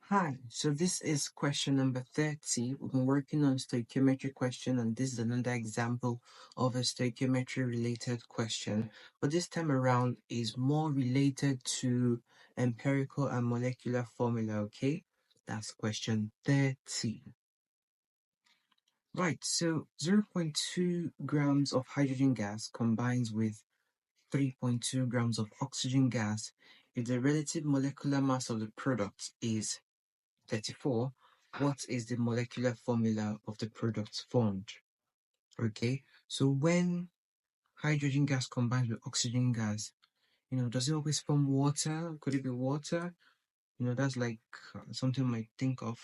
Hi, so this is question number 30. We've been working on stoichiometry question, and this is another example of a stoichiometry related question. But this time around is more related to empirical and molecular formula, okay? That's question 30. Right, so 0.2 grams of hydrogen gas combines with 3.2 grams of oxygen gas if the relative molecular mass of the product is 34. What is the molecular formula of the product formed? Okay, so when hydrogen gas combines with oxygen gas, does it always form water? Could it be water? That's like something I might think of.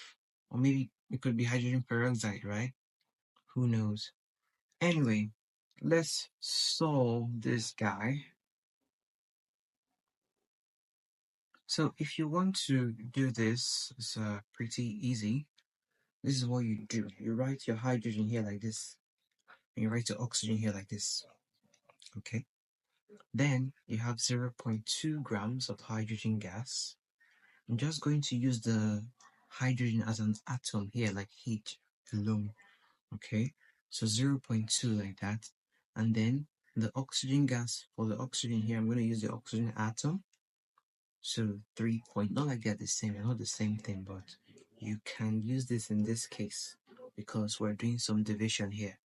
Or maybe it could be hydrogen peroxide, right? Who knows? Anyway, let's solve this guy. So if you want to do this, it's pretty easy. This is what you do. You write your hydrogen here like this, and you write your oxygen here like this. Okay. Then you have 0.2 grams of hydrogen gas. I'm just going to use the hydrogen as an atom here, like H alone. Okay. So 0.2 like that. And then the oxygen gas, for the oxygen here, I'm going to use the oxygen atom. So 3 point, not like they're the same, they're not the same thing, but you can use this in this case because we're doing some division here.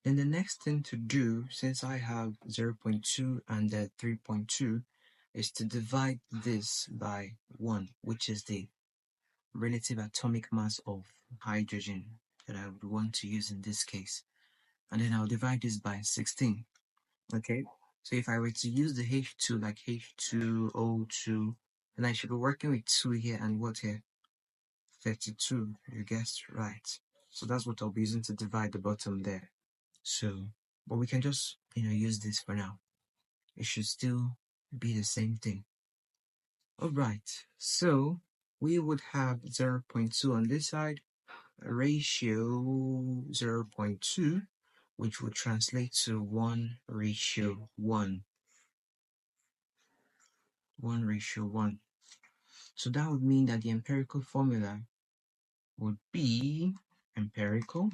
Then the next thing to do, since I have 0.2 and 3.2, is to divide this by 1, which is the relative atomic mass of hydrogen that I would want to use in this case. And then I'll divide this by 16. Okay, so if I were to use the H2 like H2O2, then I should be working with 2 here and what here? 32. You guessed right. So that's what I'll be using to divide the bottom there. So, but we can just, use this for now. It should still be the same thing. All right, so we would have 0.2 on this side, ratio 0.2, which would translate to 1:1. 1:1. So that would mean that the empirical formula would be empirical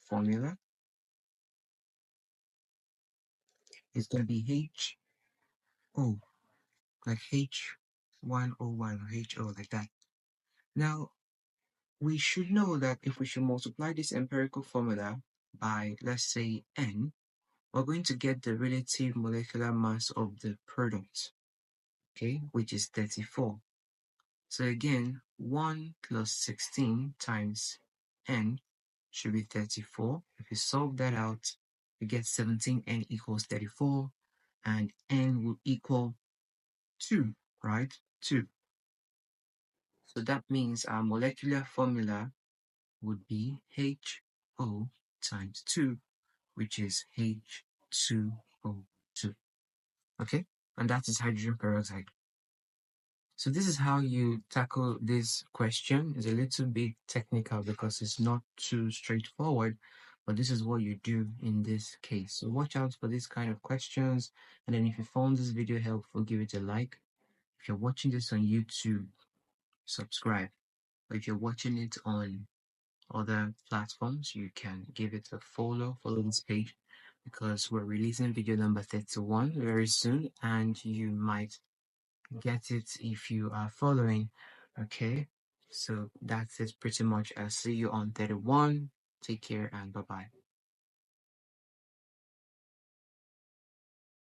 formula is going to be HO, like H1O1 or HO, like that. Now, we should know that if we should multiply this empirical formula by, let's say, N, we're going to get the relative molecular mass of the product, okay, which is 34. So again, 1 plus 16 times N should be 34. If you solve that out, you get 17N equals 34, and N will equal 2, right? 2. So that means our molecular formula would be HO times 2, which is H2O2. Okay? And that is hydrogen peroxide. So this is how you tackle this question. It's a little bit technical because it's not too straightforward, but this is what you do in this case. So watch out for these kind of questions. And then if you found this video helpful, give it a like. If you're watching this on YouTube, subscribe. Or if you're watching it on other platforms, you can give it a follow this page, because we're releasing video number 31 very soon, and you might get it if you are following. Okay, so that's it pretty much. I'll see you on 31. Take care and bye bye.